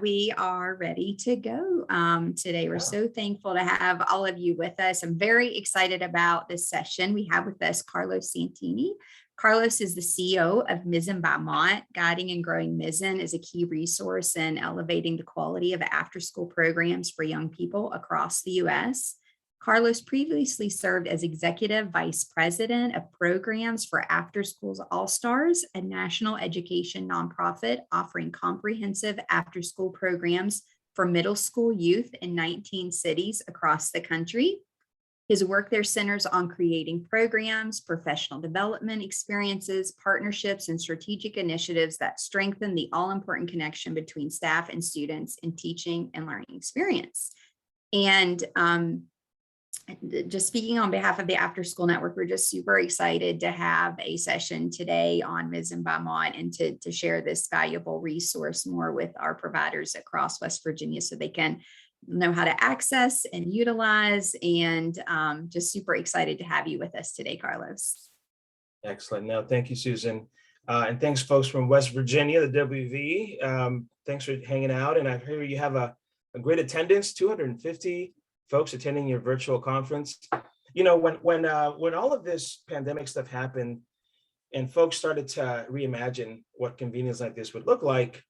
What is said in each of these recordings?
We are ready to go today. We're so thankful to have all of you with us. I'm very excited about this session. We have with us Carlos Santini. Carlos is the CEO of Mizzen by Mott. Guiding and growing Mizzen is a key resource in elevating the quality of after-school programs for young people across the U.S. Carlos previously served as Executive Vice President of Programs for After Schools All-Stars, a national education nonprofit offering comprehensive after-school programs for middle school youth in 19 cities across the country. His work there centers on creating programs, professional development experiences, partnerships, and strategic initiatives that strengthen the all-important connection between staff and students in teaching and learning experience. And just speaking on behalf of the After School Network, we're just super excited to have a session today on Mizzen by Mott and to share this valuable resource more with our providers across West Virginia so they can know how to access and utilize, and just super excited to have you with us today, Carlos. Excellent. No, thank you, Susan. And thanks, folks from West Virginia, the WV. Thanks for hanging out. And I hear you have a great attendance, 250 folks attending your virtual conference. You know, when all of this pandemic stuff happened and folks started to reimagine what convenience like this would look like,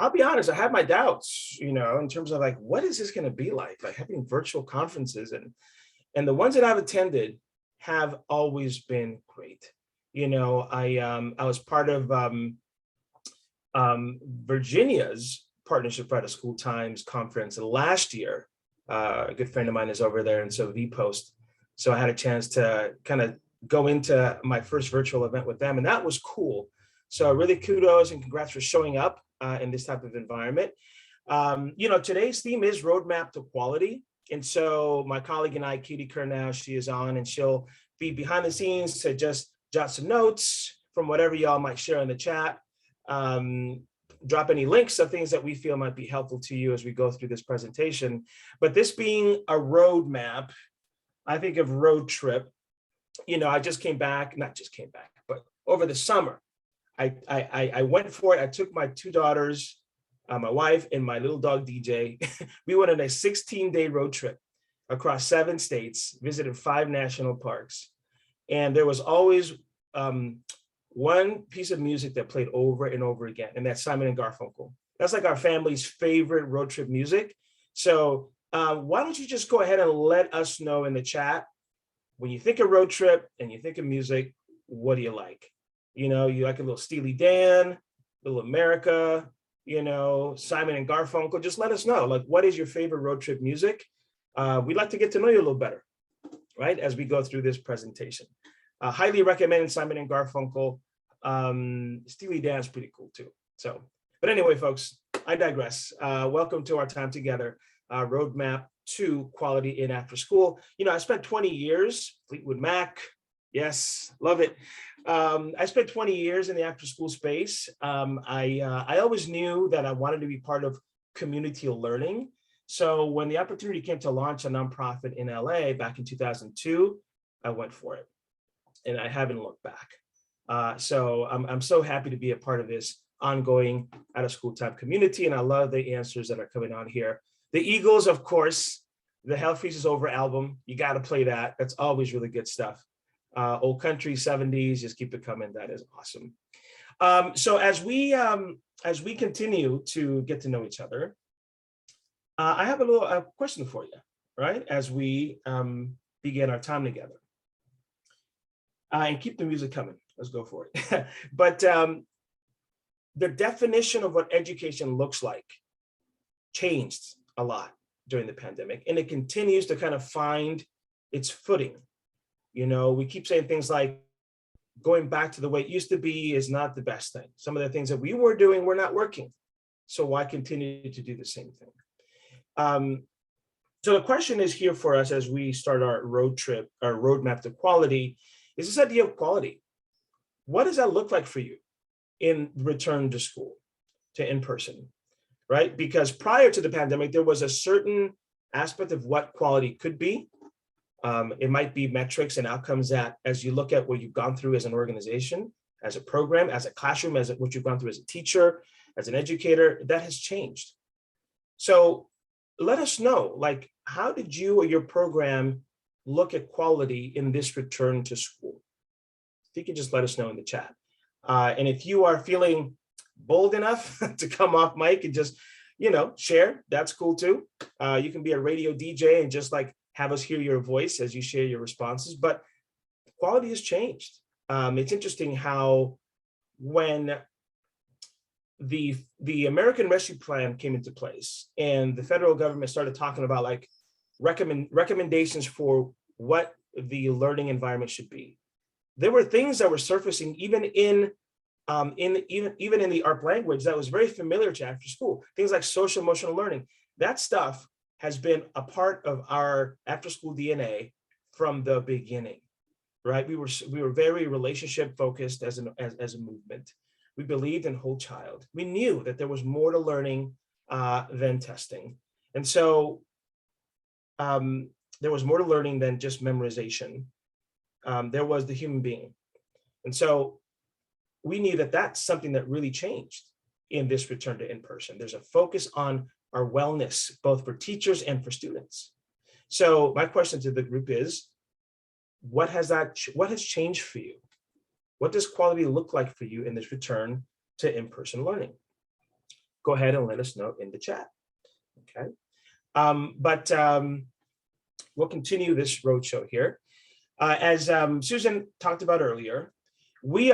I'll be honest, I had my doubts, you know, in terms of like, what is this going to be like having virtual conferences, and the ones that I've attended have always been great. You know, I was part of Virginia's Partnership Out of School Times conference last year. A good friend of mine is over there, and so V-Post. So I had a chance to kind of go into my first virtual event with them, and that was cool. So really kudos and congrats for showing up in this type of environment. You know, today's theme is Roadmap to Quality. And so my colleague and I, Katie Kernow, she is on, and she'll be behind the scenes to just jot some notes from whatever y'all might share in the chat. Drop any links of things that we feel might be helpful to you as we go through this presentation. But this being a roadmap, I think of road trip. You know, I just came back, not just came back, but over the summer, I went for it. I took my two daughters, my wife and my little dog DJ. We went on a 16-day road trip across 7 states, visited 5 national parks. And there was always one piece of music that played over and over again, and that's Simon and Garfunkel. That's like our family's favorite road trip music. So why don't you just go ahead and let us know in the chat, when you think of road trip and you think of music, what do you like? You know, you like a little Steely Dan, Little America, you know, Simon and Garfunkel. Just let us know, like, what is your favorite road trip music? We'd like to get to know you a little better, right, as we go through this presentation. Highly recommend Simon and Garfunkel. Steely Dan is pretty cool too. So, but anyway, folks, I digress. Welcome to our time together. Roadmap to Quality in After School. You know, I spent 20 years, Fleetwood Mac. Yes, love it. I spent 20 years in the after school space. I always knew that I wanted to be part of community learning. So when the opportunity came to launch a nonprofit in LA back in 2002, I went for it. And I haven't looked back. So I'm so happy to be a part of this ongoing out of school time community. And I love the answers that are coming on here. The Eagles, of course, the Hell Freezes Over album. You got to play that. That's always really good stuff. Old country 70s, just keep it coming. That is awesome. So as we continue to get to know each other, I have a question for you, right? As we begin our time together. And keep the music coming. Let's go for it. But the definition of what education looks like changed a lot during the pandemic, and it continues to kind of find its footing. You know, we keep saying things like going back to the way it used to be is not the best thing. Some of the things that we were doing were not working. So why continue to do the same thing? So the question is here for us as we start our road trip, our roadmap to quality, is this idea of quality. What does that look like for you in return to school, to in-person, right? Because prior to the pandemic, there was a certain aspect of what quality could be. It might be metrics and outcomes that as you look at what you've gone through as an organization, as a program, as a classroom, as what you've gone through as a teacher, as an educator, that has changed. So let us know, like, how did you or your program look at quality in this return to school? If you could just let us know in the chat. And if you are feeling bold enough to come off mic and just, share, that's cool too. You can be a radio DJ and just like have us hear your voice as you share your responses, but quality has changed. It's interesting how when the American Rescue Plan came into place and the federal government started talking about like recommendations for what the learning environment should be, there were things that were surfacing even in the ARP language that was very familiar to after school. Things like social emotional learning. That stuff has been a part of our after school DNA from the beginning, right? We were very relationship focused as a movement. We believed in whole child. We knew that there was more to learning than testing. And so there was more to learning than just memorization. There was the human being. And so we knew that that's something that really changed in this return to in-person. There's a focus on our wellness, both for teachers and for students. So my question to the group is, what has changed for you? What does quality look like for you in this return to in-person learning? Go ahead and let us know in the chat, okay? We'll continue this roadshow here. As Susan talked about earlier, we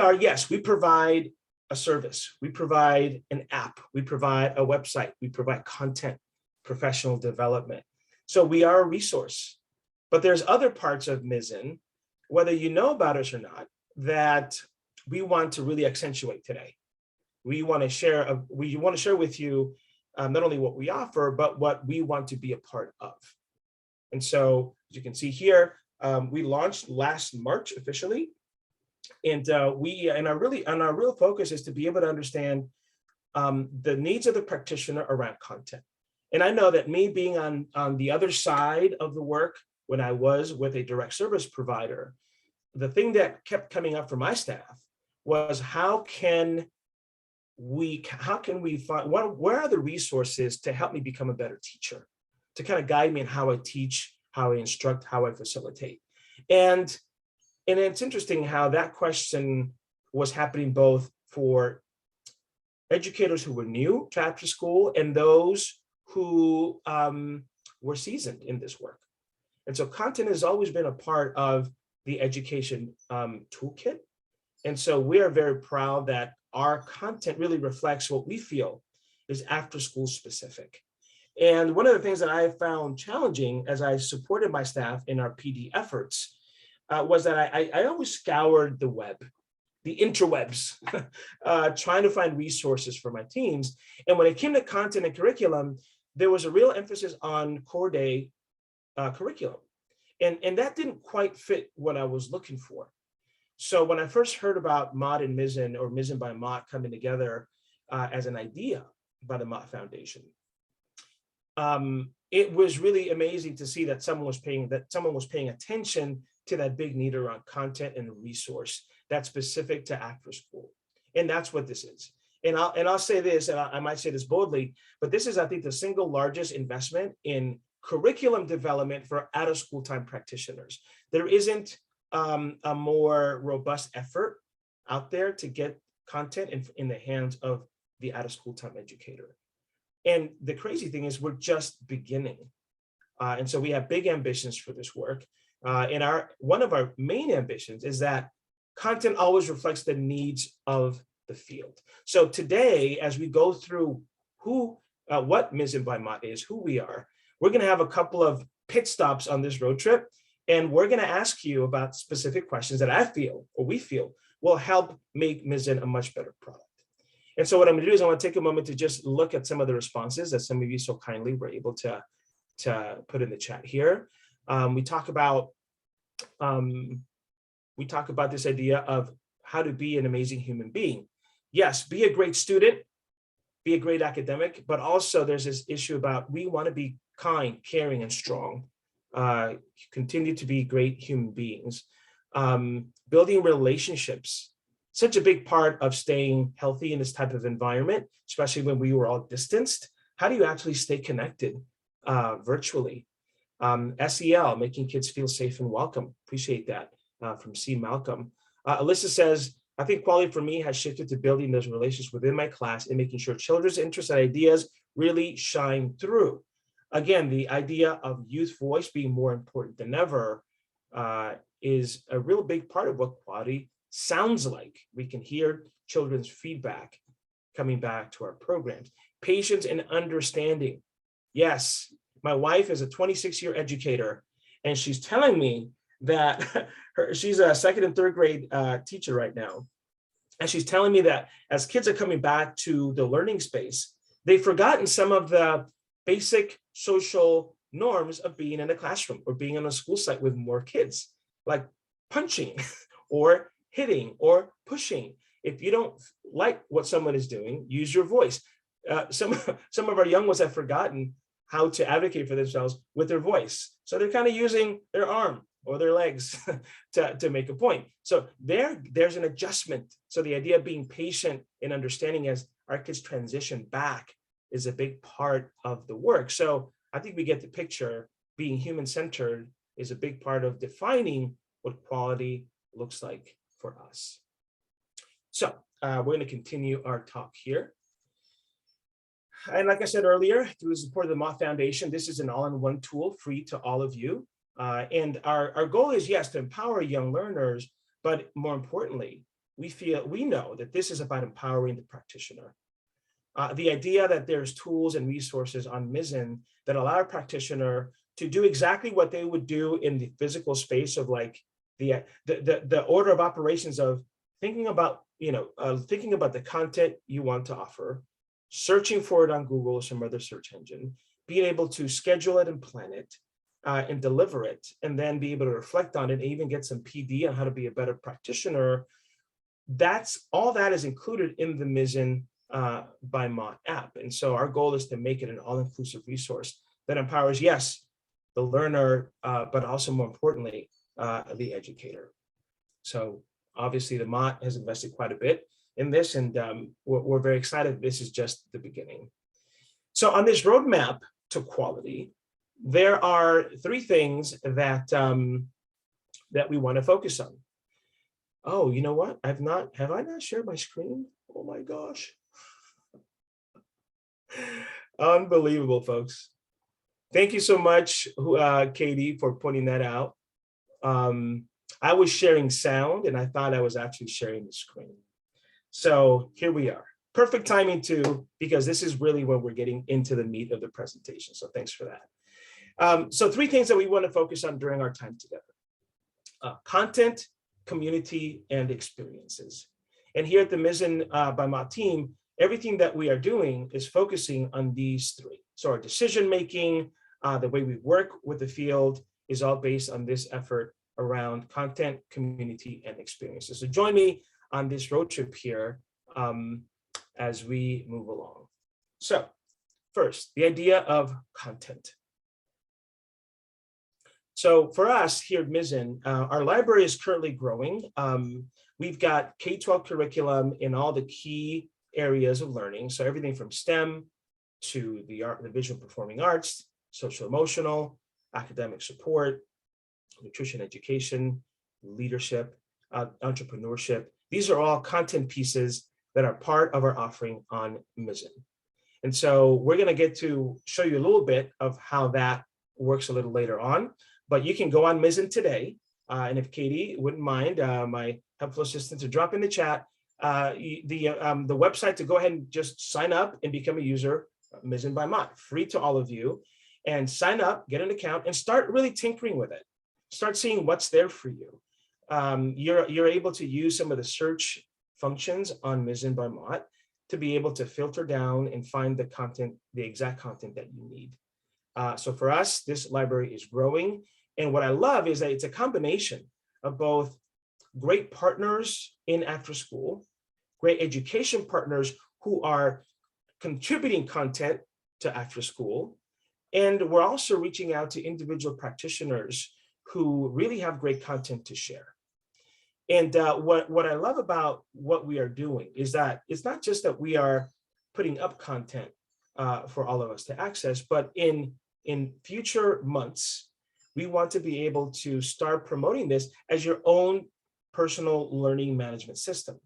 provide a service. We provide an app. We provide a website. We provide content, professional development. So we are a resource. But there's other parts of Mizzen, whether you know about us or not, that we want to really accentuate today. We want to share with you not only what we offer, but what we want to be a part of. And so, as you can see here, we launched last March officially, and our real focus is to be able to understand the needs of the practitioner around content. And I know that me being on the other side of the work when I was with a direct service provider, the thing that kept coming up for my staff was how can we find where are the resources to help me become a better teacher, to kind of guide me in how I teach, how I instruct, how I facilitate. And it's interesting how that question was happening both for educators who were new to after school and those who were seasoned in this work. And so content has always been a part of the education toolkit. And so we are very proud that our content really reflects what we feel is after school specific. And one of the things that I found challenging as I supported my staff in our PD efforts was that I always scoured the web, the interwebs, trying to find resources for my teams. And when it came to content and curriculum, there was a real emphasis on core day curriculum. And that didn't quite fit what I was looking for. So when I first heard about Mott and Mizzen, or Mizzen by Mott, coming together as an idea by the Mott Foundation, it was really amazing to see that someone was paying attention to that big need around content and a resource that's specific to after school. And that's what this is. And I'll say this, and I might say this boldly, but this is, I think, the single largest investment in curriculum development for out of school time practitioners. There isn't a more robust effort out there to get content in the hands of the out of school time educator. And the crazy thing is we're just beginning. And so we have big ambitions for this work. And one of our main ambitions is that content always reflects the needs of the field. So today, as we go through what Mizzen by Mott is, who we are, we're going to have a couple of pit stops on this road trip. And we're going to ask you about specific questions that I feel, or we feel, will help make Mizzen a much better product. And so what I'm going to do is I want to take a moment to just look at some of the responses that some of you so kindly were able to put in the chat here. We talk about this idea of how to be an amazing human being. Yes, be a great student, be a great academic, but also there's this issue about we want to be kind, caring, and strong. Continue to be great human beings. Building relationships, such a big part of staying healthy in this type of environment, especially when we were all distanced. How do you actually stay connected virtually? SEL, making kids feel safe and welcome. Appreciate that from C. Malcolm. Alyssa says, I think quality for me has shifted to building those relationships within my class and making sure children's interests and ideas really shine through. Again, the idea of youth voice being more important than ever is a real big part of what quality sounds like. We can hear children's feedback coming back to our programs. Patience and understanding. Yes, my wife is a 26-year educator, and she's telling me that she's a second and third grade teacher right now. And she's telling me that as kids are coming back to the learning space, they've forgotten some of the basic social norms of being in a classroom or being on a school site with more kids, like punching or hitting or pushing. If you don't like what someone is doing, use your voice. Some of our young ones have forgotten how to advocate for themselves with their voice. So they're kind of using their arm or their legs to make a point. So there's an adjustment. So the idea of being patient and understanding as our kids transition back is a big part of the work. So I think we get the picture. Being human-centered is a big part of defining what quality looks like for us. So we're going to continue our talk here. And like I said earlier, through the support of the Mott Foundation, this is an all-in-one tool free to all of you. And our goal is, yes, to empower young learners, but more importantly, we know that this is about empowering the practitioner. The idea that there's tools and resources on Mizzen that allow a practitioner to do exactly what they would do in the physical space of like the order of operations of thinking about the content you want to offer, searching for it on Google or some other search engine, being able to schedule it and plan it and deliver it, and then be able to reflect on it and even get some PD on how to be a better practitioner. All that is included in the Mizzen by Mott app. And so our goal is to make it an all-inclusive resource that empowers, yes, the learner, but also more importantly, the educator. So obviously the Mott has invested quite a bit in this, and we're very excited. This is just the beginning. So on this roadmap to quality, there are three things that that we want to focus on. Oh, you know what? Have I not shared my screen? Oh my gosh. Unbelievable, folks. Thank you so much, Katie, for pointing that out. I was sharing sound and I thought I was actually sharing the screen. So here we are. Perfect timing too, because this is really when we're getting into the meat of the presentation. So thanks for that. So three things that we want to focus on during our time together. Content, community, and experiences. And here at the Mizzen by Mott team, everything that we are doing is focusing on these three. So our decision-making, the way we work with the field is all based on this effort around content, community, and experiences. So join me on this road trip here as we move along. So first, the idea of content. So for us here at Mizzen, our library is currently growing. We've got K-12 curriculum in all the key areas of learning. So everything from STEM to the visual performing arts, social emotional, academic support, nutrition education, leadership, entrepreneurship. These are all content pieces that are part of our offering on Mizzen. And so we're going to get to show you a little bit of how that works a little later on, but you can go on Mizzen today. And if Katie wouldn't mind, my helpful assistant, to drop in the chat, the website to go ahead and just sign up and become a user, Mizzen by Mott, free to all of you, and sign up, get an account, and start really tinkering with it. Start seeing what's there for you. You're able to use some of the search functions on Mizzen by Mott to be able to filter down and find the content, the exact content that you need. So for us, this library is growing. And what I love is that it's a combination of both great partners in after school, great education partners who are contributing content to after school. And we're also reaching out to individual practitioners who really have great content to share. And what I love about what we are doing is that it's not just that we are putting up content for all of us to access, but in future months, we want to be able to start promoting this as your own personal learning management system.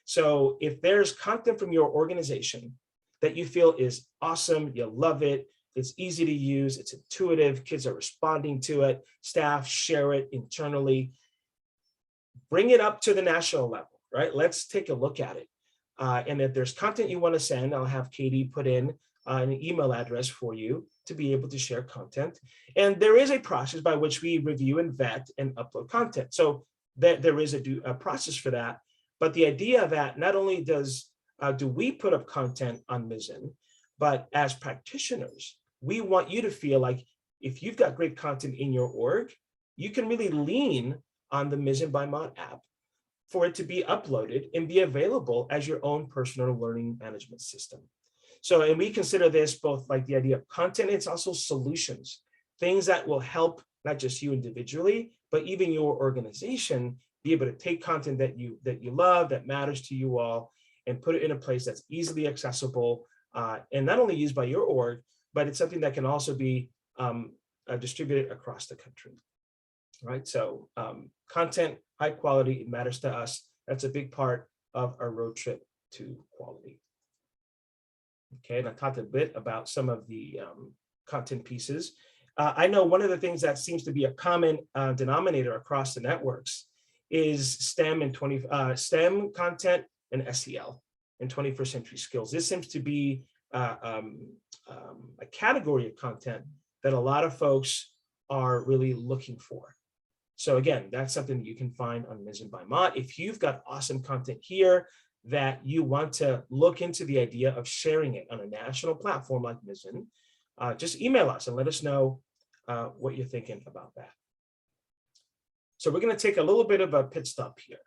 So if there's content from your organization that you feel is awesome, you love it, it's easy to use, it's intuitive, kids are responding to it, staff share it internally, bring it up to the national level, right? Let's take a look at it. And if there's content you want to send, I'll have Katie put in an email address for you to be able to share content. And there is a process by which we review and vet and upload content. So there is a process for that. But the idea that not only do we put up content on Mizzen, but as practitioners, we want you to feel like if you've got great content in your org, you can really lean on the Mizzen by Mott app for it to be uploaded and be available as your own personal learning management system. So, and we consider this both like the idea of content, it's also solutions, things that will help not just you individually, but even your organization be able to take content that you love, that matters to you all, and put it in a place that's easily accessible and not only used by your org, but it's something that can also be distributed across the country. Right, so content, high quality, it matters to us. That's a big part of our road trip to quality. Okay, and I talked a bit about some of the content pieces. I know one of the things that seems to be a common denominator across the networks is STEM and STEM content and SEL and 21st century skills. This seems to be a category of content that a lot of folks are really looking for. So again, that's something that you can find on Mizzen by Mott. If you've got awesome content here that you want to look into the idea of sharing it on a national platform like Mizzen, just email us and let us know what you're thinking about that. So we're going to take a little bit of a pit stop here.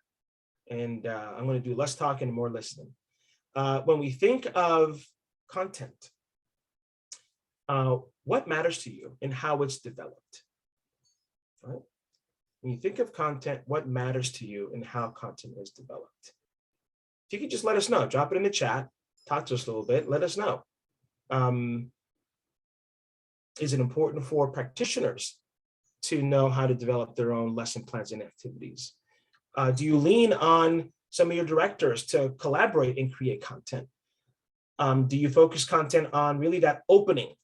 And I'm going to do less talking and more listening. When we think of content, what matters to you and how it's developed? Right? When you think of content, what matters to you and how content is developed? If you could just let us know, drop it in the chat, talk to us a little bit, let us know. Is it important for practitioners to know how to develop their own lesson plans and activities? Do you lean on some of your directors to collaborate and create content? Do you focus content on really that opening,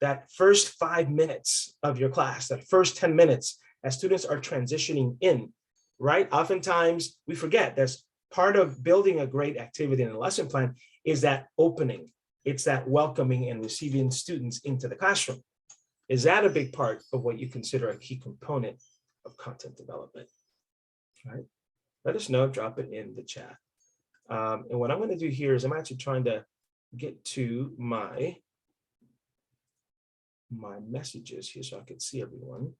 that first 5 minutes of your class, that first 10 minutes as students are transitioning in, right? Oftentimes we forget that's part of building a great activity in a lesson plan is that opening. It's that welcoming and receiving students into the classroom. Is that a big part of what you consider a key component of content development? Right? Let us know, drop it in the chat. And what I'm going to do here is I'm actually trying to get to my messages here so I can see everyone.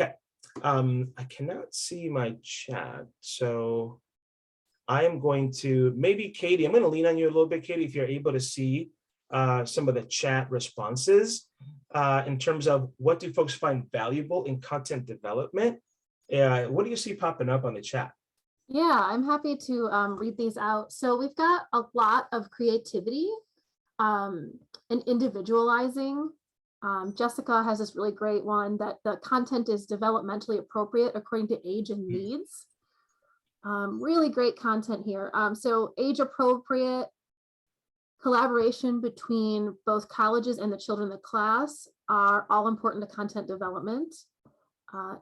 Okay, I cannot see my chat, so I am going to, maybe Katie, I'm going to lean on you a little bit, Katie, if you're able to see some of the chat responses in terms of what do folks find valuable in content development. What do you see popping up on the chat? Yeah, I'm happy to read these out. So we've got a lot of creativity and individualizing. Jessica has this really great one that the content is developmentally appropriate according to age and needs. Really great content here. So age appropriate, collaboration between both colleges and the children in the class are all important to content development.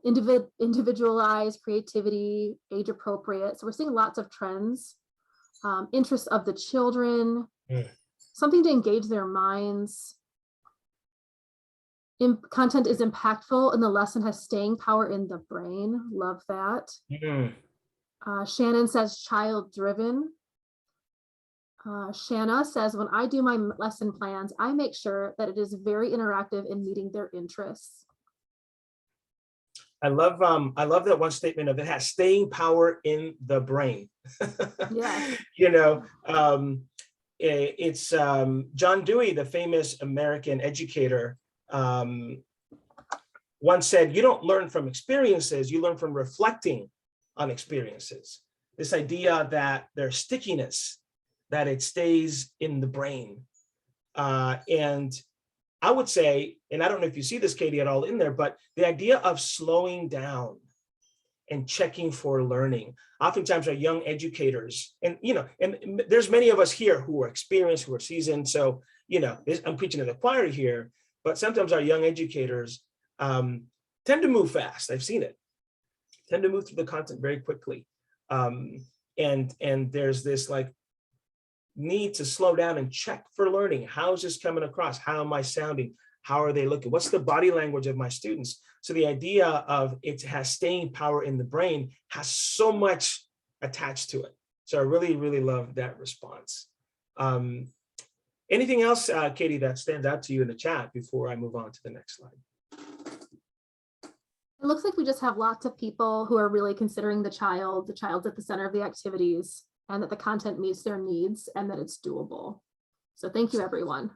Individualized, creativity, age appropriate. So we're seeing lots of trends. Interests of the children, something to engage their minds. Content is impactful and the lesson has staying power in the brain. Love that. Shannon says child driven. Shanna says, when I do my lesson plans, I make sure that it is very interactive in meeting their interests. I love that one statement of it has staying power in the brain. Yeah. You know, it's John Dewey, the famous American educator, once said, you don't learn from experiences, you learn from reflecting on experiences. This idea that there's stickiness, that it stays in the brain. And I would say, and I don't know if you see this, Katie, at all in there, but the idea of slowing down and checking for learning. Oftentimes our young educators, and and there's many of us here who are experienced, who are seasoned. So, I'm preaching to the choir here, but sometimes our young educators tend to move fast. I've seen it. Tend to move through the content very quickly. And there's this like need to slow down and check for learning. How is this coming across? How am I sounding? How are they looking? What's the body language of my students? So the idea of it has staying power in the brain has so much attached to it. So I really, really love that response. Anything else, Katie, that stands out to you in the chat before I move on to the next slide? It looks like we just have lots of people who are really considering the child's at the center of the activities, and that the content meets their needs and that it's doable. So thank you, everyone.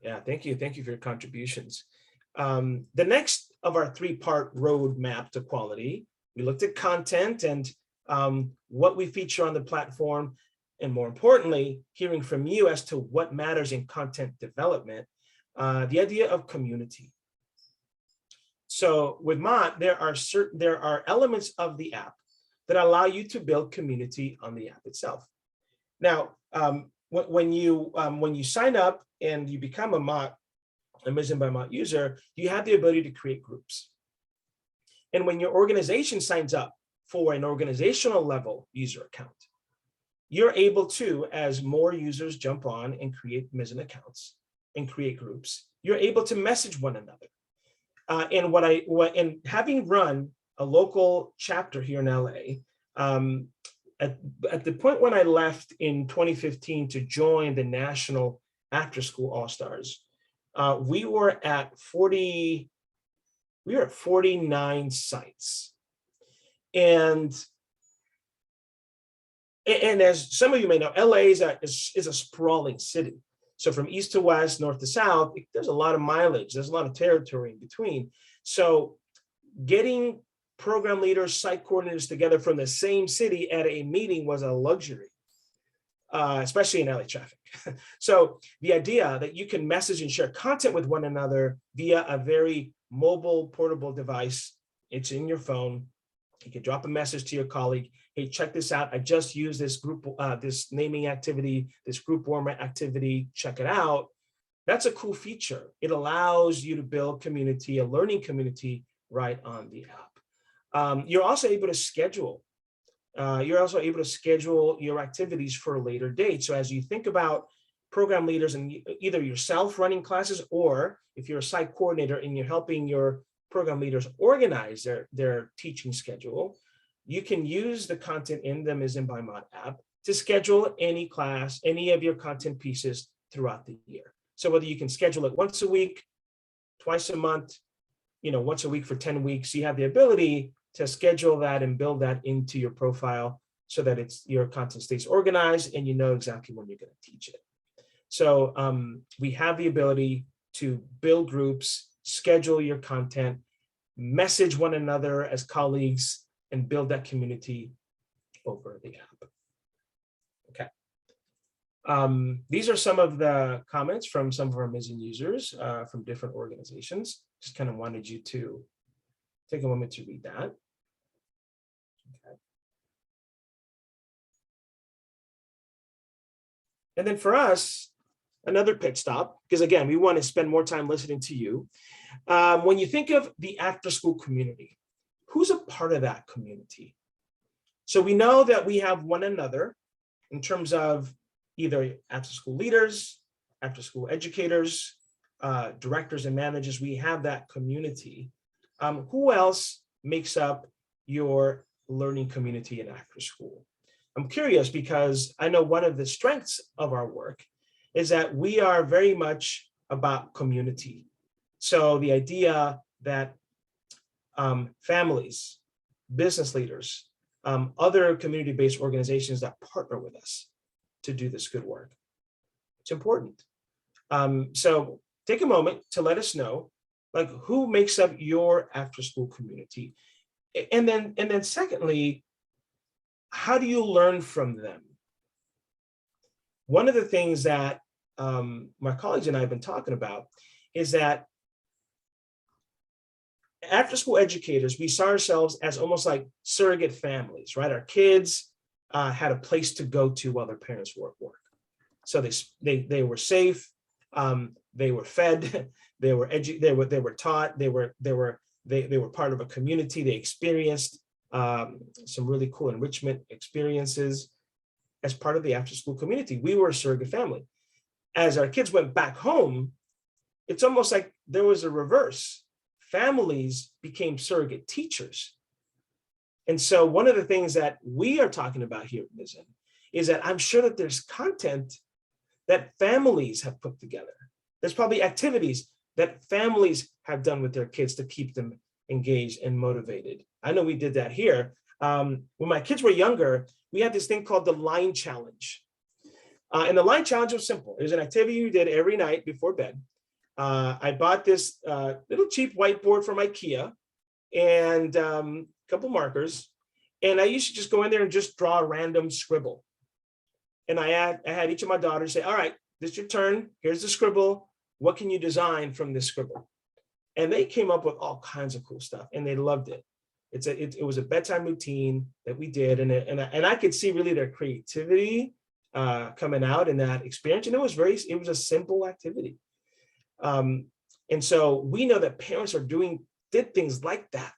Yeah, thank you. Thank you for your contributions. The next of our three-part roadmap to quality, we looked at content and what we feature on the platform, and more importantly, hearing from you as to what matters in content development, the idea of community. So with Mott, there are elements of the app that allow you to build community on the app itself. Now, when you sign up and you become a Mizzen by Mott user, you have the ability to create groups. And when your organization signs up for an organizational level user account, you're able to, as more users jump on and create Mizzen accounts and create groups, you're able to message one another. And having run a local chapter here in LA, at the point when I left in 2015 to join the national Afterschool All-Stars, we were at 49 sites. And as some of you may know, LA is a sprawling city. So from east to west, north to south, there's a lot of mileage. There's a lot of territory in between. So getting program leaders, site coordinators together from the same city at a meeting was a luxury, especially in LA traffic. So the idea that you can message and share content with one another via a very mobile, portable device, it's in your phone. You can drop a message to your colleague. Hey, check this out. I just used this group, this naming activity, this group format activity. Check it out. That's a cool feature. It allows you to build community, a learning community right on the app. You're also able to schedule. Your activities for a later date. So as you think about program leaders and either yourself running classes, or if you're a site coordinator and you're helping your program leaders organize their teaching schedule, you can use the content in the Mizzen by Mott app to schedule any class, any of your content pieces throughout the year. So whether you can schedule it once a week, twice a month, once a week for 10 weeks, you have the ability to schedule that and build that into your profile so that your content stays organized and you know exactly when you're going to teach it. So we have the ability to build groups, schedule your content, message one another as colleagues, and build that community over the app. Okay. These are some of the comments from some of our Mizzen users from different organizations. Just kind of wanted you to take a moment to read that. Okay. And then for us, another pit stop, because again, we want to spend more time listening to you. When you think of the after-school community, who's a part of that community? So we know that we have one another in terms of either after-school leaders, after-school educators, directors and managers. We have that community. Who else makes up your learning community in after-school? I'm curious because I know one of the strengths of our work is that we are very much about community. So the idea that families, business leaders, other community-based organizations that partner with us to do this good work. It's important. So take a moment to let us know, like, who makes up your after-school community, and then secondly, how do you learn from them? One of the things that my colleagues and I have been talking about is that after-school educators, we saw ourselves as almost like surrogate families, right? Our kids had a place to go to while their parents were at work. So they were safe, they were fed, they were taught, they were part of a community. They experienced some really cool enrichment experiences as part of the after-school community. We were a surrogate family. As our kids went back home, it's almost like there was a reverse. Families became surrogate teachers. And so one of the things that we are talking about here at Mizzen is that I'm sure that there's content that families have put together. There's probably activities that families have done with their kids to keep them engaged and motivated. I know we did that here. When my kids were younger, we had this thing called the line challenge. And the line challenge was simple. It was an activity you did every night before bed. I bought this little cheap whiteboard from IKEA and a couple markers. And I used to just go in there and just draw a random scribble. And I had each of my daughters say, all right, this is your turn. Here's the scribble. What can you design from this scribble? And they came up with all kinds of cool stuff and they loved it. It was a bedtime routine that we did. And I could see really their creativity coming out in that experience. And it was a simple activity. And so we know that parents did things like that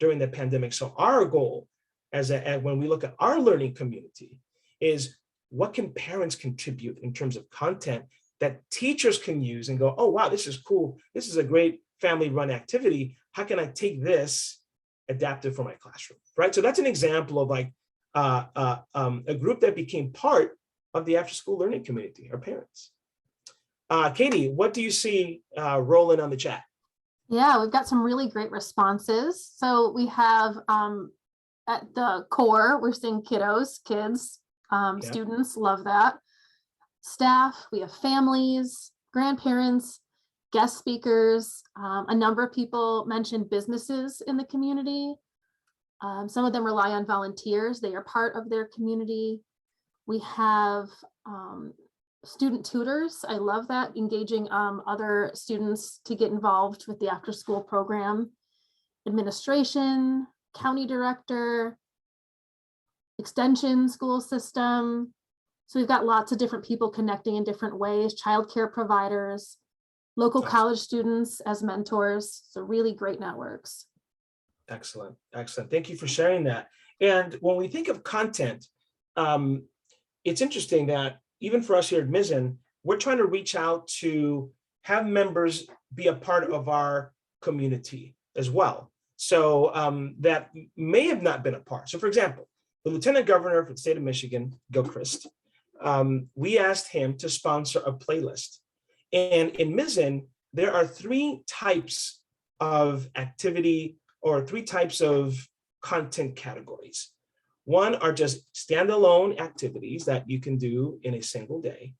during the pandemic. So our goal when we look at our learning community is, what can parents contribute in terms of content that teachers can use and go, oh, wow, this is cool. This is a great family run activity. How can I take this, adapt it for my classroom, right? So that's an example of like a group that became part of the after school learning community, our parents. Katie, what do you see rolling on the chat? Yeah, we've got some really great responses. So we have at the core, we're seeing kids, students, love that. Staff, we have families, grandparents, guest speakers. A number of people mentioned businesses in the community. Some of them rely on volunteers. They are part of their community. We have student tutors. I love that, engaging other students to get involved with the after school program. Administration, county director, extension school system. So we've got lots of different people connecting in different ways, childcare providers, local college students as mentors. So really great networks. Excellent, excellent. Thank you for sharing that. And when we think of content, it's interesting that even for us here at Mizzen, we're trying to reach out to have members be a part of our community as well. So that may have not been a part. So for example, the Lieutenant Governor for the state of Michigan, Gilchrist, we asked him to sponsor a playlist. And in Mizzen, there are 3 types of activity or 3 types of content categories. One are just standalone activities that you can do in a single day.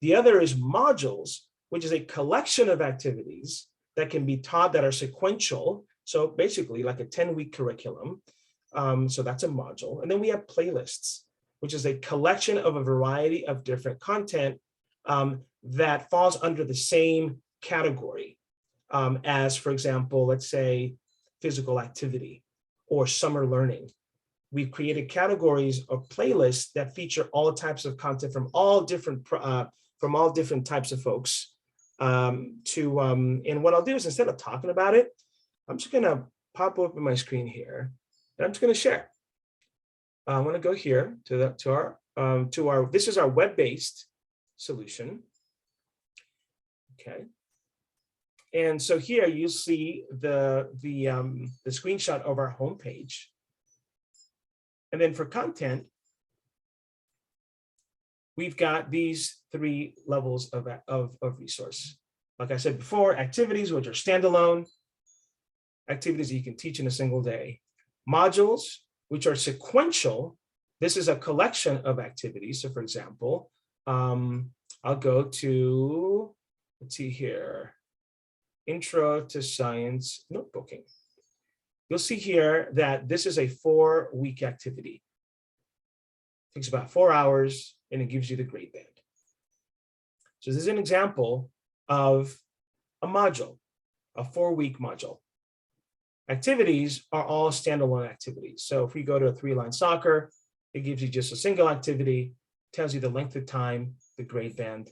The other is modules, which is a collection of activities that can be taught that are sequential. So basically like a 10-week curriculum. So that's a module. And then we have playlists, which is a collection of a variety of different content that falls under the same category as, for example, let's say physical activity or summer learning. We've created categories of playlists that feature all types of content from all different types of folks. And what I'll do is, instead of talking about it, I'm just gonna pop open my screen here, and I'm just gonna share. I'm gonna go here to our this is our web-based solution. Okay. And so here you see the screenshot of our homepage. And then for content, we've got these 3 levels of resource. Like I said before, activities, which are standalone, activities that you can teach in a single day. Modules, which are sequential. This is a collection of activities. So for example, I'll go to, let's see here, Intro to Science Notebooking. You'll see here that this is a 4-week activity. It takes about 4 hours and it gives you the grade band. So this is an example of a module, a 4-week module. Activities are all standalone activities. So if we go to a 3-line soccer, it gives you just a single activity, tells you the length of time, the grade band,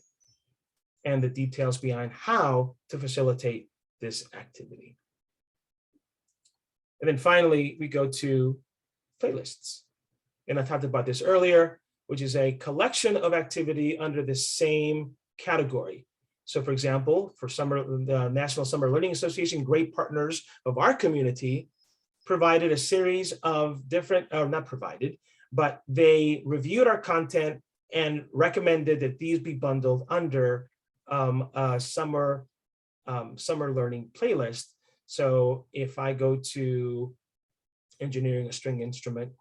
and the details behind how to facilitate this activity. And then finally, we go to playlists. And I talked about this earlier, which is a collection of activity under the same category. So for example, for the National Summer Learning Association, great partners of our community provided a series of different, or not provided, but they reviewed our content and recommended that these be bundled under a summer learning playlist. So if I go to engineering a string instrument,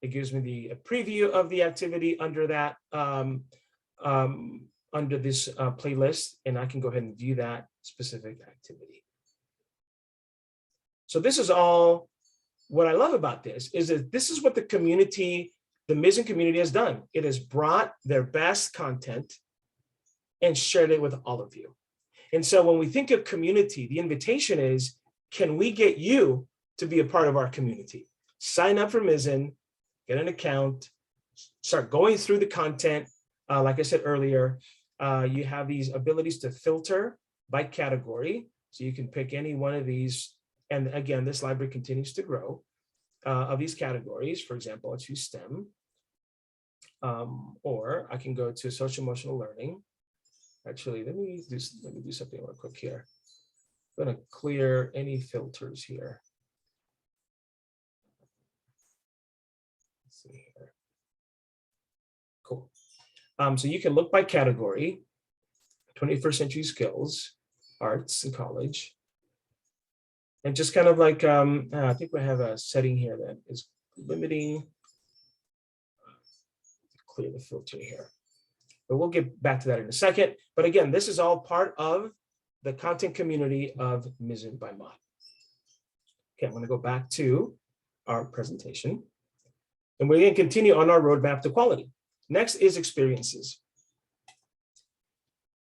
it gives me a preview of the activity under that, under this playlist, and I can go ahead and view that specific activity. So this is all, what I love about this is that this is what the community, the Mizzen community has done. It has brought their best content and shared it with all of you. And so when we think of community, the invitation is, can we get you to be a part of our community? Sign up for Mizzen, get an account, start going through the content. Like I said earlier, you have these abilities to filter by category. So you can pick any one of these. And again, this library continues to grow of these categories. For example, let's use STEM. Or I can go to social emotional learning. Actually, let me do something real quick here. I'm going to clear any filters here. Let's see here. Cool. So you can look by category, 21st century skills, arts and college. And just kind of like, I think we have a setting here that is limiting. Clear the filter here. But we'll get back to that in a second. But again, this is all part of the content community of Mizzen by Mott. Okay, I'm going to go back to our presentation. And we're going to continue on our roadmap to quality. Next is experiences.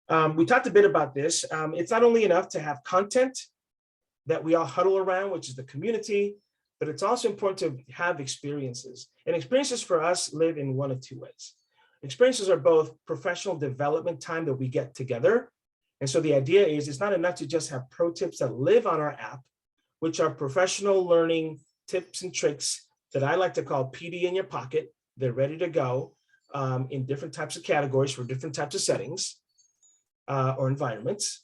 We talked a bit about this. It's not only enough to have content that we all huddle around, which is the community, but it's also important to have experiences. And experiences for us live in one of two ways. Experiences are both professional development time that we get together. And so the idea is it's not enough to just have pro tips that live on our app, which are professional learning tips and tricks that I like to call PD in your pocket. They're ready to go in different types of categories for different types of settings or environments.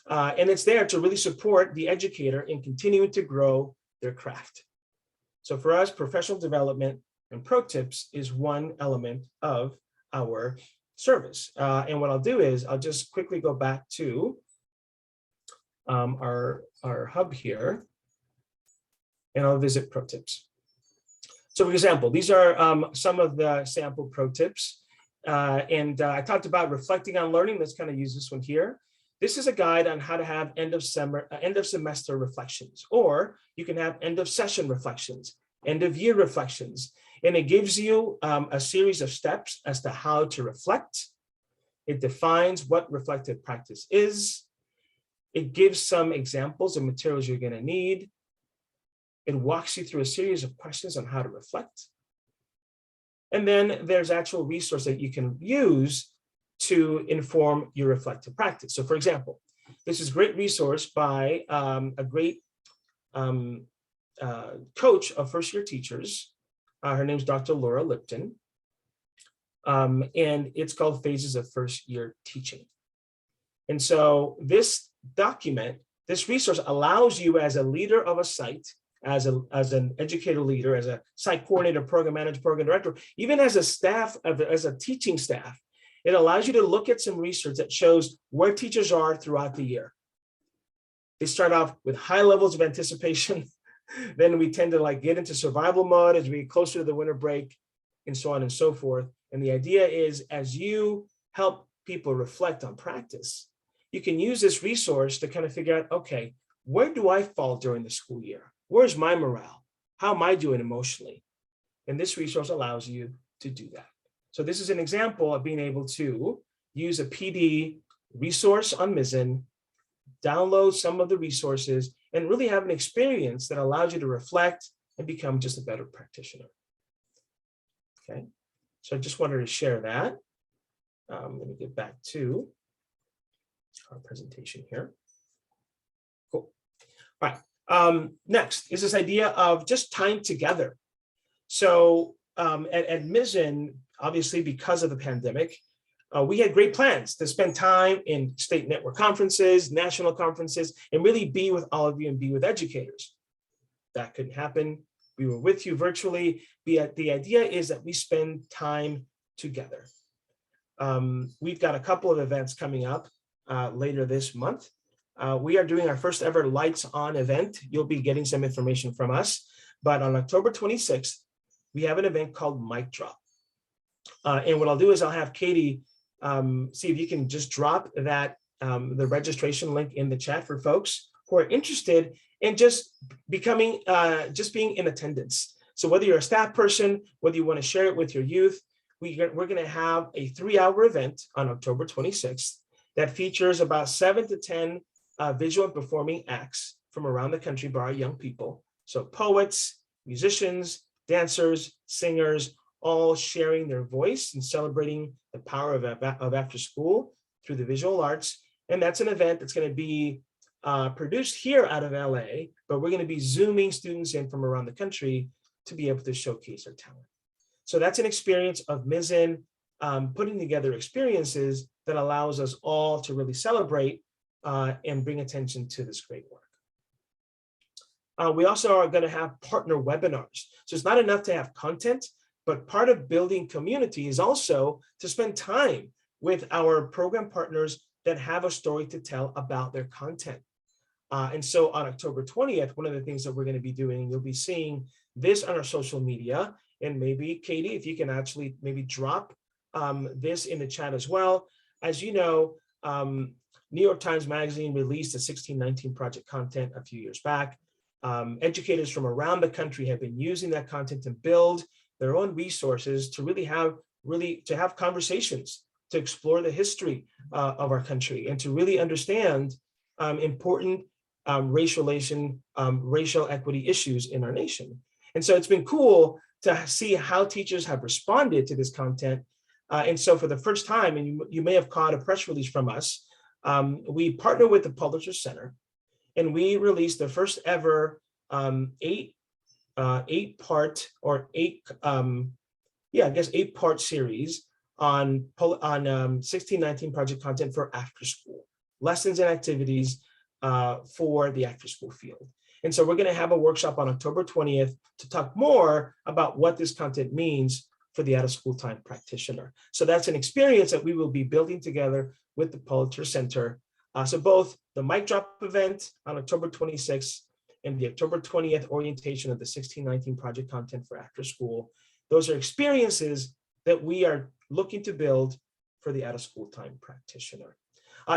And it's there to really support the educator in continuing to grow their craft. So for us, professional development and pro tips is one element of our service. And what I'll do is I'll just quickly go back to our hub here, and I'll visit pro tips. So for example, these are some of the sample pro tips. And I talked about reflecting on learning. Let's kind of use this one here. This is a guide on how to have end of semester reflections, or you can have end of session reflections, end of year reflections. And it gives you a series of steps as to how to reflect. It defines what reflective practice is. It gives some examples of materials you're going to need. It walks you through a series of questions on how to reflect. And then there's actual resource that you can use to inform your reflective practice. So for example, this is a great resource by a great coach of first-year teachers. Her name's Dr. Laura Lipton. And it's called Phases of First-Year Teaching. And so this document, this resource allows you as a leader of a site, as an educator leader, as a site coordinator, program manager, program director, even as a staff, as a teaching staff, it allows you to look at some research that shows where teachers are throughout the year. They start off with high levels of anticipation. Then we tend to like get into survival mode as we get closer to the winter break and so on and so forth. And the idea is as you help people reflect on practice, you can use this resource to kind of figure out, okay, where do I fall during the school year? Where's my morale? How am I doing emotionally? And this resource allows you to do that. So this is an example of being able to use a PD resource on Mizzen, download some of the resources, and really have an experience that allows you to reflect and become just a better practitioner. Okay, so I just wanted to share that. Let me get back to our presentation here. Cool. All right. Next is this idea of just time together. So at Mizzen, obviously because of the pandemic, we had great plans to spend time in state network conferences, national conferences, and really be with all of you and be with educators. That couldn't happen. We were with you virtually. The idea is that we spend time together. We've got a couple of events coming up later this month. We are doing our first ever Lights On event. You'll be getting some information from us. But on October 26th, we have an event called Mic Drop. And what I'll do is I'll have Katie see if you can just drop that the registration link in the chat for folks who are interested in just becoming, just being in attendance. So whether you're a staff person, whether you want to share it with your youth, we're going to have a 3-hour event on October 26th that features about 7 to 10 visual and performing acts from around the country by our young people. So poets, musicians, dancers, singers, all sharing their voice and celebrating the power of after school through the visual arts. And that's an event that's going to be produced here out of LA, but we're going to be Zooming students in from around the country to be able to showcase their talent. So that's an experience of Mizzen putting together experiences that allows us all to really celebrate and bring attention to this great work. We also are going to have partner webinars. So it's not enough to have content, but part of building community is also to spend time with our program partners that have a story to tell about their content. And so on October 20th, one of the things that we're going to be doing, you'll be seeing this on our social media. And maybe, Katie, if you can actually maybe drop this in the chat as well. As you know, New York Times Magazine released a 1619 Project content a few years back. Educators from around the country have been using that content to build their own resources to really have conversations, to explore the history of our country and to really understand important racial equity issues in our nation. And so it's been cool to see how teachers have responded to this content. And so for the first time, and you may have caught a press release from us, we partnered with the Pulitzer Center, and we released the first ever 8-part series on 1619 Project content for after school, lessons and activities for the after school field. And so we're going to have a workshop on October 20th to talk more about what this content means for the out of school time practitioner. So that's an experience that we will be building together with the Pulitzer Center. So both the Mic Drop event on October 26th and the October 20th orientation of the 1619 Project content for after school, those are experiences that we are looking to build for the out of school time practitioner.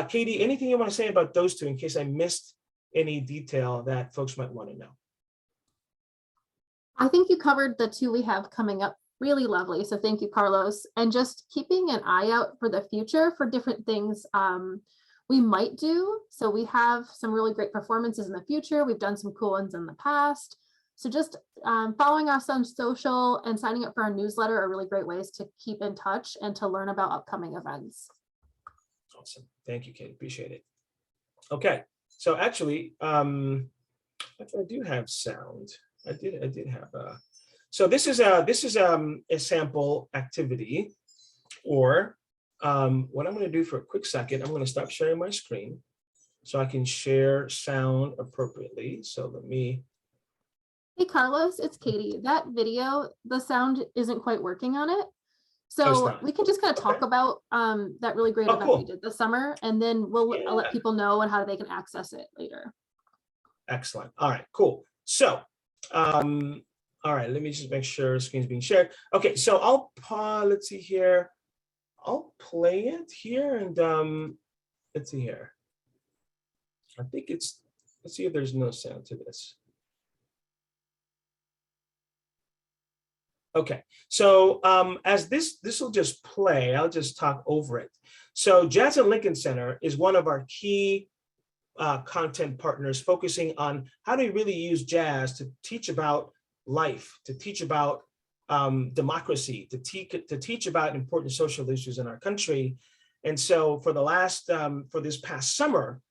Katie, anything you want to say about those two in case I missed any detail that folks might want to know? I think you covered the two we have coming up really lovely. So thank you, Carlos. And just keeping an eye out for the future for different things we might do. So we have some really great performances in the future. We've done some cool ones in the past. So just following us on social and signing up for our newsletter are really great ways to keep in touch and to learn about upcoming events. Awesome. Thank you, Kate. Appreciate it. Okay. So actually, I do have sound. I did have so this is a sample activity, or what I'm going to do for a quick second, I'm going to stop sharing my screen so I can share sound appropriately. So let me. Hey, Carlos, it's Katie. That video, the sound isn't quite working on it. So we can just kind of talk about that really great event we did this summer, and then I'll let people know and how they can access it later. Excellent. All right, cool. So, all right, let me just make sure the screen's being shared. Okay, so let's see here. I'll play it here and let's see here. I think let's see if there's no sound to this. Okay, so as this will just play, I'll just talk over it. So Jazz at Lincoln Center is one of our key content partners, focusing on how do we really use jazz to teach about life, to teach about democracy, to teach about important social issues in our country. And so for this past summer,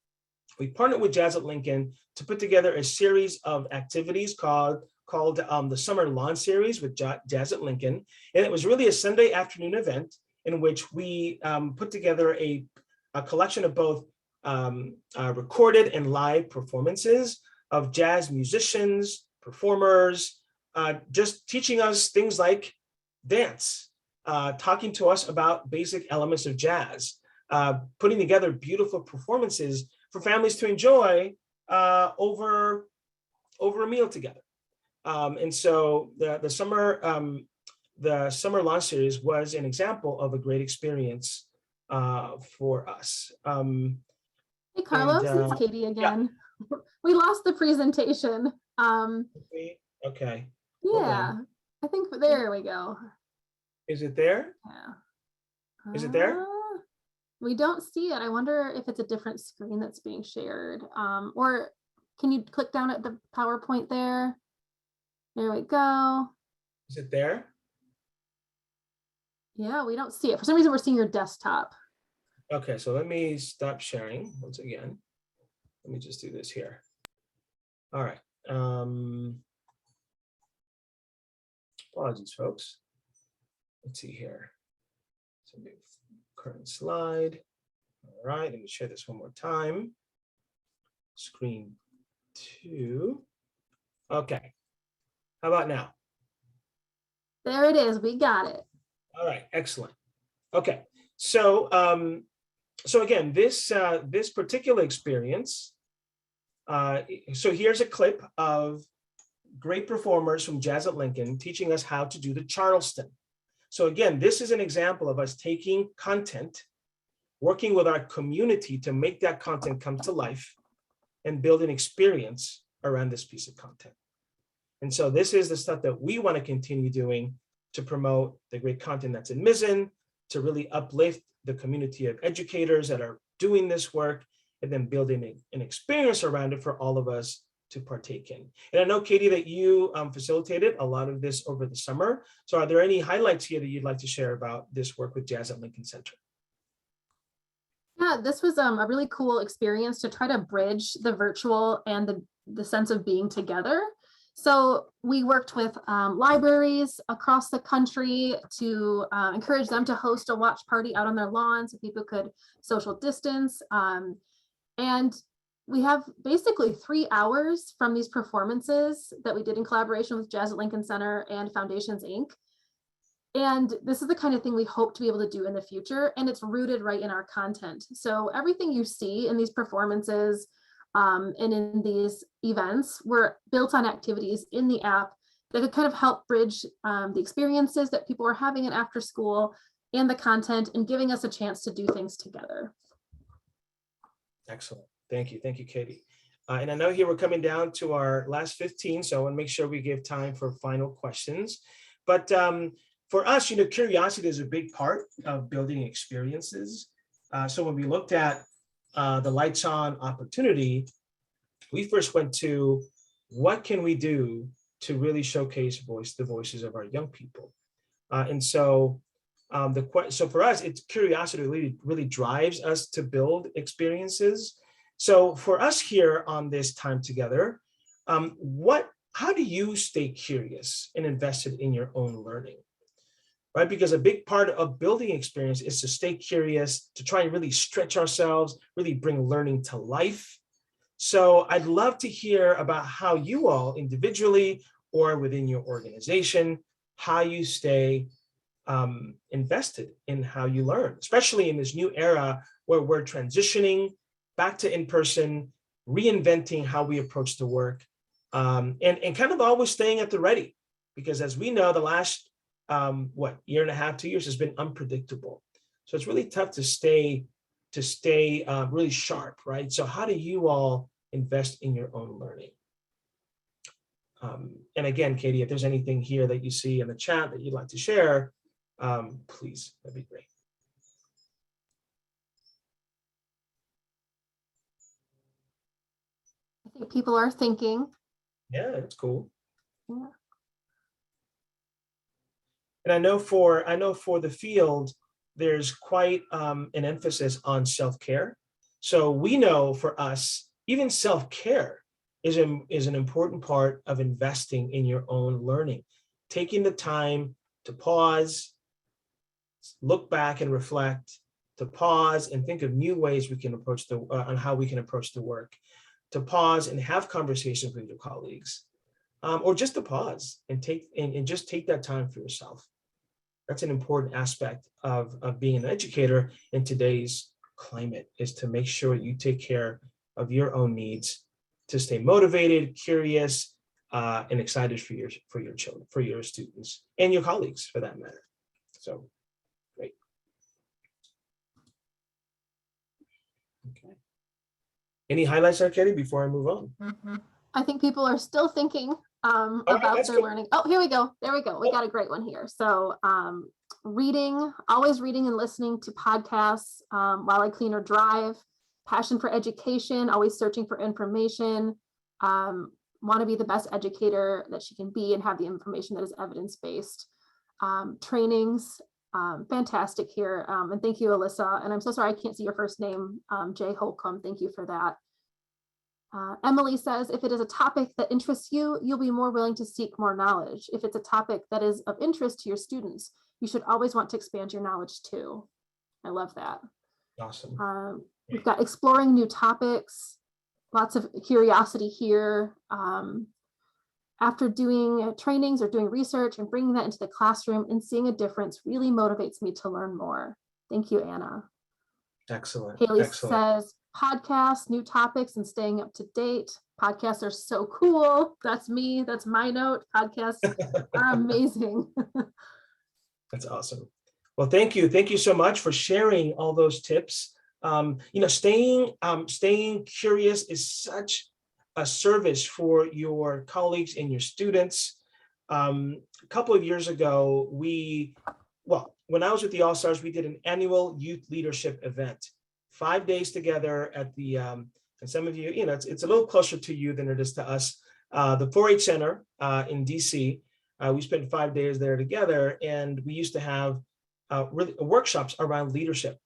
we partnered with Jazz at Lincoln to put together a series of activities called the Summer Lawn Series with Jazz at Lincoln. And it was really a Sunday afternoon event in which we put together a collection of both recorded and live performances of jazz musicians, performers, just teaching us things like dance, talking to us about basic elements of jazz, putting together beautiful performances for families to enjoy over a meal together. And so the summer launch series was an example of a great experience for us. Hey, Carlos, it's Katie again. Yeah. We lost the presentation. Okay. Yeah, I think there we go. Is it there? Yeah. Is it there? We don't see it. I wonder if it's a different screen that's being shared. Or can you click down at the PowerPoint there? There we go. Is it there? Yeah, we don't see it. For some reason, we're seeing your desktop. Okay, so let me stop sharing once again. Let me just do this here. All right. Apologies, folks. Let's see here. So current slide. All right, let me share this one more time. Screen 2. Okay. How about now? There it is. We got it. All right, excellent. Okay, so so again, this particular experience. So here's a clip of great performers from Jazz at Lincoln teaching us how to do the Charleston. So again, this is an example of us taking content, working with our community to make that content come to life, and build an experience around this piece of content. And so this is the stuff that we want to continue doing to promote the great content that's in Mizzen, to really uplift the community of educators that are doing this work, and then building an experience around it for all of us to partake in. And I know, Katie, that you facilitated a lot of this over the summer. So are there any highlights here that you'd like to share about this work with Jazz at Lincoln Center? Yeah, this was a really cool experience to try to bridge the virtual and the sense of being together. So we worked with libraries across the country to encourage them to host a watch party out on their lawn so people could social distance. And we have basically 3 hours from these performances that we did in collaboration with Jazz at Lincoln Center and Foundations, Inc. And this is the kind of thing we hope to be able to do in the future. And it's rooted right in our content. So everything you see in these performances and in these events were built on activities in the app that could kind of help bridge the experiences that people were having in after school and the content, and giving us a chance to do things together. Excellent. Thank you. Thank you, Katie. And I know here we're coming down to our last 15, so I want to make sure we give time for final questions. But for us, curiosity is a big part of building experiences. So when we looked at the Lights On opportunity, we first went to what can we do to really showcase the voices of our young people. And so for us, it's curiosity really drives us to build experiences. So for us here on this time together, how do you stay curious and invested in your own learning? Right? Because a big part of building experience is to stay curious, to try and really stretch ourselves, really bring learning to life. So I'd love to hear about how you all individually or within your organization, how you stay invested in how you learn, especially in this new era where we're transitioning back to in-person, reinventing how we approach the work, and kind of always staying at the ready. Because as we know, the last, year and a half, 2 years has been unpredictable. So it's really tough to stay really sharp, right? So how do you all invest in your own learning? And again, Katie, if there's anything here that you see in the chat that you'd like to share, please, that'd be great. I think people are thinking. Yeah, that's cool. Yeah. And I know for the field, there's quite an emphasis on self-care. So we know for us, even self-care is an important part of investing in your own learning. Taking the time to pause, look back and reflect, to pause and think of new ways we can approach on how we can approach the work, to pause and have conversations with your colleagues, or just to pause and just take that time for yourself. That's an important aspect of being an educator in today's climate, is to make sure you take care of your own needs, to stay motivated, curious, and excited for your children, for your students, and your colleagues for that matter. So, great. Okay. Any highlights there, Katie, before I move on? I think people are still thinking about their learning. Oh, here we go. There we go. We got a great one here. So reading, always reading and listening to podcasts while I clean or drive, passion for education, always searching for information, want to be the best educator that she can be and have the information that is evidence-based. Trainings, fantastic here. And thank you, Alyssa. And I'm so sorry I can't see your first name, Jay Holcomb. Thank you for that. Emily says, if it is a topic that interests you, you'll be more willing to seek more knowledge. If it's a topic that is of interest to your students, you should always want to expand your knowledge too. I love that. Awesome. We've got exploring new topics, lots of curiosity here. After doing trainings or doing research and bringing that into the classroom and seeing a difference really motivates me to learn more. Thank you, Anna. Excellent. Haley Excellent. says, podcasts, new topics, and staying up to date. Podcasts are so cool. That's me. That's my note. Podcasts are amazing. That's awesome. Well, thank you. Thank you so much for sharing all those tips. Staying curious is such a service for your colleagues and your students. A couple of years ago, when I was with the All-Stars, we did an annual youth leadership event, 5 days together at the, and some of you, it's a little closer to you than it is to us, the 4-H Center in DC. We spent 5 days there together, and we used to have workshops around leadership.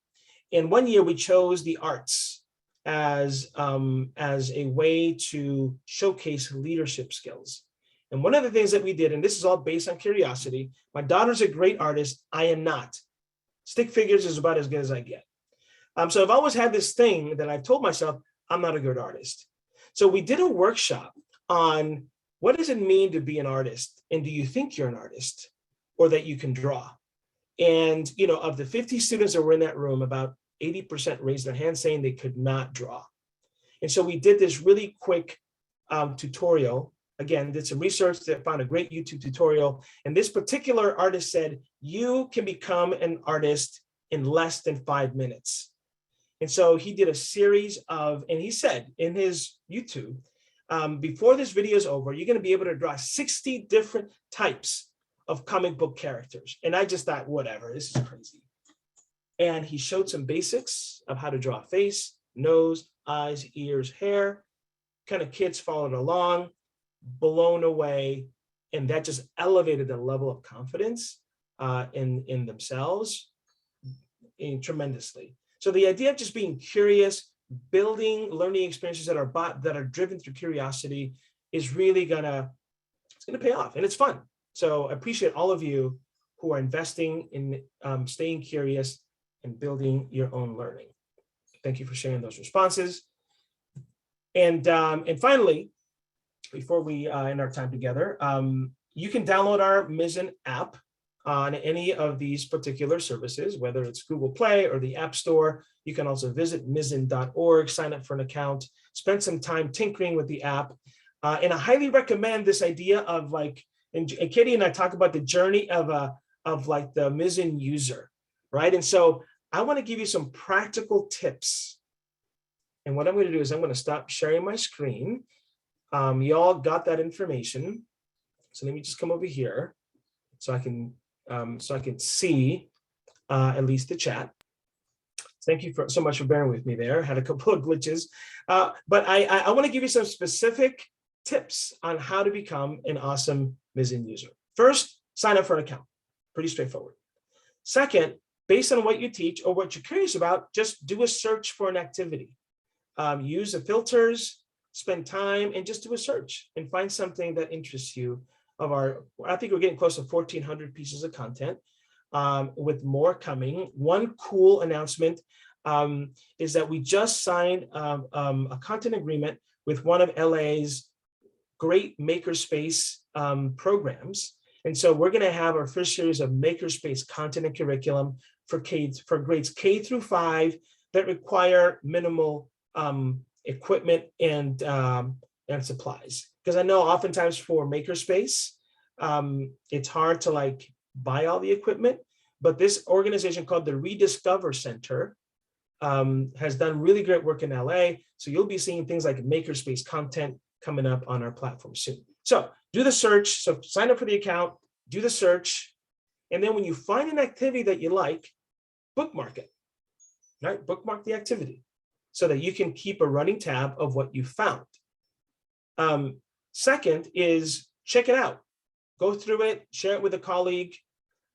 And one year we chose the arts as a way to showcase leadership skills. And one of the things that we did, and this is all based on curiosity, my daughter's a great artist. I am not. Stick figures is about as good as I get. So I've always had this thing that I've told myself, I'm not a good artist. So we did a workshop on what does it mean to be an artist? And do you think you're an artist or that you can draw? And, of the 50 students that were in that room, about 80% raised their hand saying they could not draw. And so we did this really quick tutorial. Again, did some research, that found a great YouTube tutorial. And this particular artist said, you can become an artist in less than 5 minutes. And so he did a series of, and he said in his YouTube, before this video is over, you're going to be able to draw 60 different types of comic book characters. And I just thought, whatever, this is crazy. And he showed some basics of how to draw a face, nose, eyes, ears, hair. Kind of kids followed along, blown away. And that just elevated the level of confidence in themselves tremendously. So the idea of just being curious, building learning experiences that are driven through curiosity is really gonna pay off, and it's fun. So I appreciate all of you who are investing in staying curious and building your own learning. Thank you for sharing those responses. And finally, before we end our time together, you can download our Mizzen app on any of these particular services, whether it's Google Play or the App Store. You can also visit mizzen.org, sign up for an account, spend some time tinkering with the app. And I highly recommend this idea of and Katie and I talk about the journey of the Mizzen user, right? And so I want to give you some practical tips. And what I'm going to do is I'm going to stop sharing my screen. Y'all got that information. So let me just come over here so I can see at least the chat. Thank you so much for bearing with me there. Had a couple of glitches, but I want to give you some specific tips on how to become an awesome Mizzen user. First, sign up for an account. Pretty straightforward. Second, based on what you teach or what you're curious about, just do a search for an activity. Use the filters, spend time, and just do a search and find something that interests you. I think we're getting close to 1,400 pieces of content, with more coming. One cool announcement is that we just signed a content agreement with one of LA's great makerspace programs. And so we're going to have our first series of makerspace content and curriculum for grades K through 5 that require minimal equipment and supplies. Because I know oftentimes for makerspace, it's hard to like buy all the equipment, but this organization called the Rediscover Center has done really great work in LA. So you'll be seeing things like makerspace content coming up on our platform soon. So do the search. So sign up for the account, do the search. And then when you find an activity that you like, bookmark it, right? Bookmark the activity so that you can keep a running tab of what you found. Second is check it out. Go through it, share it with a colleague,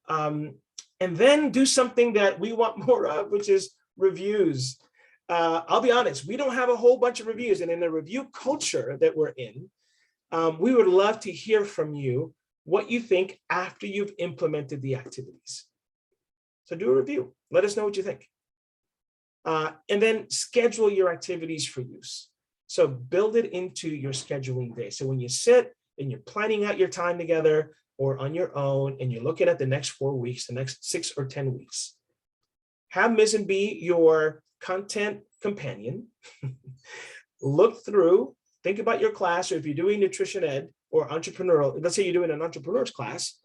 and then do something that we want more of, which is reviews. I'll be honest, we don't have a whole bunch of reviews, and in the review culture that we're in, we would love to hear from you what you think after you've implemented the activities. So do a review. Let us know what you think. And then schedule your activities for use. So build it into your scheduling day. So when you sit and you're planning out your time together or on your own, and you're looking at the next 4 weeks, the next 6 or 10 weeks, have Mizzen be your content companion. Look through, think about your class, or if you're doing nutrition ed or entrepreneurial, let's say you're doing an entrepreneur's class,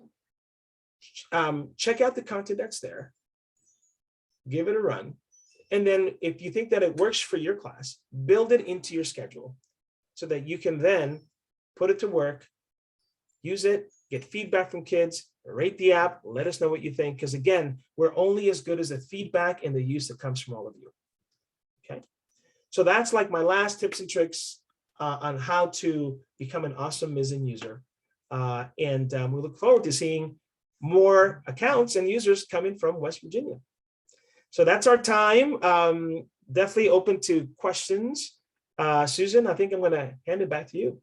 check out the content that's there, give it a run. And then if you think that it works for your class, build it into your schedule so that you can then put it to work, use it, get feedback from kids, rate the app, let us know what you think. Because again, we're only as good as the feedback and the use that comes from all of you. Okay. So that's like my last tips and tricks on how to become an awesome Mizzen user. And we look forward to seeing more accounts and users coming from West Virginia. So that's our time. Definitely open to questions. Susan, I think I'm going to hand it back to you.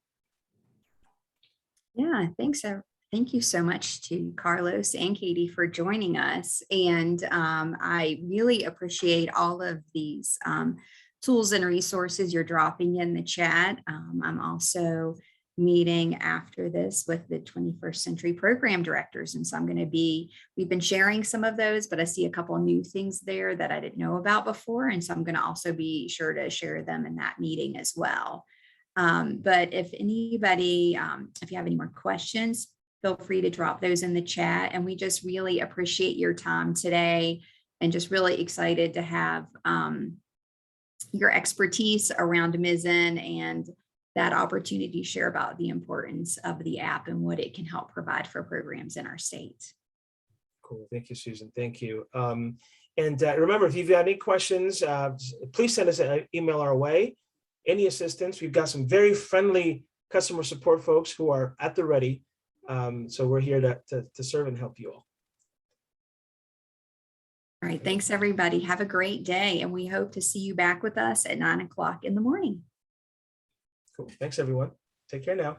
Yeah, thanks. Thank you so much to Carlos and Katie for joining us. And I really appreciate all of these tools and resources you're dropping in the chat. I'm also meeting after this with the 21st Century Program Directors. And so we've been sharing some of those, but I see a couple of new things there that I didn't know about before. And so I'm going to also be sure to share them in that meeting as well. But if anybody, if you have any more questions, feel free to drop those in the chat. And we just really appreciate your time today and just really excited to have your expertise around Mizzen and that opportunity to share about the importance of the app and what it can help provide for programs in our state. Cool. Thank you, Susan. Thank you. And remember, if you've got any questions, please send us an email our way. Any assistance, we've got some very friendly customer support folks who are at the ready. So we're here to serve and help you all. All right. Thanks, everybody. Have a great day. And we hope to see you back with us at 9 o'clock in the morning. Cool. Thanks, everyone. Take care now.